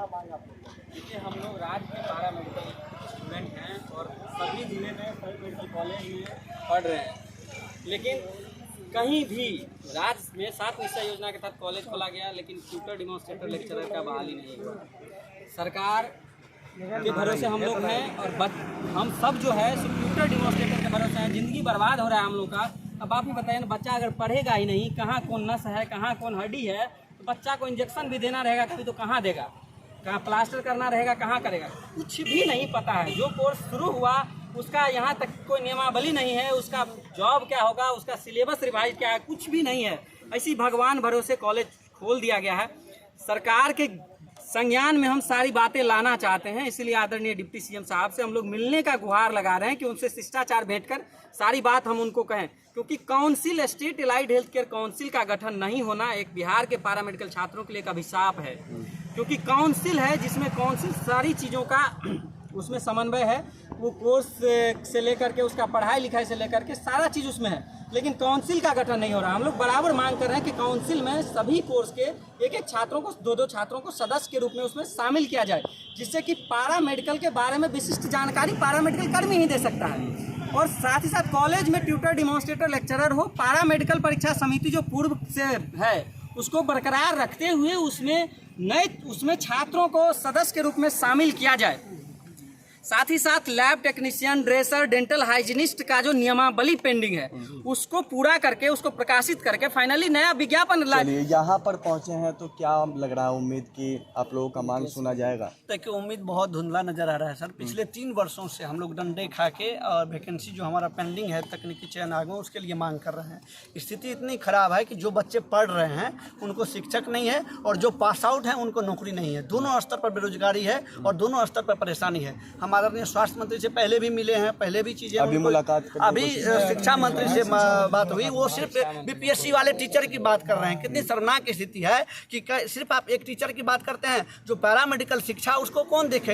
देखिए, हम लोग राज्य के पारा मेडिकल स्टूडेंट हैं और सभी जिले में सभी मेडिकल कॉलेज में पढ़ रहे हैं, लेकिन कहीं भी राज्य में 7 निश्चय योजना के तहत कॉलेज खोला गया, लेकिन ट्यूटर डेमोन्स्ट्रेटर लेक्चरर का बहाली नहीं हुआ। सरकार के भरोसे हम लोग हैं और हम सब जो है सिर्फ ट्यूटर डेमोन्स्ट्रेटर के भरोसे हैं। ज़िंदगी बर्बाद हो रहा है हम लोग का। अब आप ही बताइए ना, बच्चा अगर पढ़ेगा ही नहीं, कहाँ कौन नस है, कहाँ कौन हड्डी है, तो बच्चा को इंजेक्शन भी देना रहेगा कभी तो कहाँ देगा, कहाँ प्लास्टर करना रहेगा, कहाँ करेगा, कुछ भी नहीं पता है। जो कोर्स शुरू हुआ उसका यहाँ तक कोई नियमावली नहीं है, उसका जॉब क्या होगा, उसका सिलेबस रिवाइज क्या है, कुछ भी नहीं है। ऐसी भगवान भरोसे कॉलेज खोल दिया गया है। सरकार के संज्ञान में हम सारी बातें लाना चाहते हैं, इसलिए आदरणीय डिप्टी सीएम साहब से हम लोग मिलने का गुहार लगा रहे हैं कि उनसे शिष्टाचार भेंट कर सारी बात हम उनको कहें, क्योंकि council, state allied health care council का गठन नहीं होना एक बिहार के पैरामेडिकल छात्रों के लिए एक अभिशाप है। क्योंकि काउंसिल है जिसमें काउंसिल सारी चीज़ों का उसमें समन्वय है, वो कोर्स से लेकर के उसका पढ़ाई लिखाई से लेकर के सारा चीज़ उसमें है, लेकिन काउंसिल का गठन नहीं हो रहा। हम लोग बराबर मांग कर रहे हैं कि काउंसिल में सभी कोर्स के एक छात्रों को, दो छात्रों को सदस्य के रूप में उसमें शामिल किया जाए, जिससे कि पारा मेडिकल के बारे में विशिष्ट जानकारी पारा मेडिकल कर्मी ही दे सकता है। और साथ ही साथ कॉलेज में ट्यूटर डेमोन्स्ट्रेटर लेक्चरर हो। पारा मेडिकल परीक्षा समिति जो पूर्व से है उसको बरकरार रखते हुए उसमें छात्रों को सदस्य के रूप में शामिल किया जाए। साथ ही साथ lab technician, dresser, dental hygienist का जो नियमावली पेंडिंग है उसको पूरा करके, उसको प्रकाशित करके फाइनली नया विज्ञापन चलिए, यहाँ पर पहुँचे हैं तो क्या लग रहा है, उम्मीद कि आप लोगों का मांग सुना जाएगा? देखिए, उम्मीद बहुत धुंधला नजर आ रहा है सर। पिछले 3 वर्षों से हम लोग डंडे खा के और वैकेंसी जो हमारा पेंडिंग है तकनीकी चयन आयोग में, उसके लिए मांग कर रहे हैं। स्थिति इतनी खराब है कि जो बच्चे पढ़ रहे हैं उनको शिक्षक नहीं है और जो पास आउट हैं उनको नौकरी नहीं है। दोनों स्तर पर बेरोजगारी है और दोनों स्तर पर परेशानी है। हम आदरणीय स्वास्थ्य मंत्री से पहले भी मिले हैं, पहले भी चीजें अभी मुलाकात, अभी शिक्षा मंत्री से बात हुई, वो सिर्फ बीपीएससी वाले टीचर की बात कर रहे हैं। कितनी शर्मनाक स्थिति है कि सिर्फ आप एक टीचर की बात करते हैं, जो पैरामेडिकल शिक्षा उसको कौन देखेगा।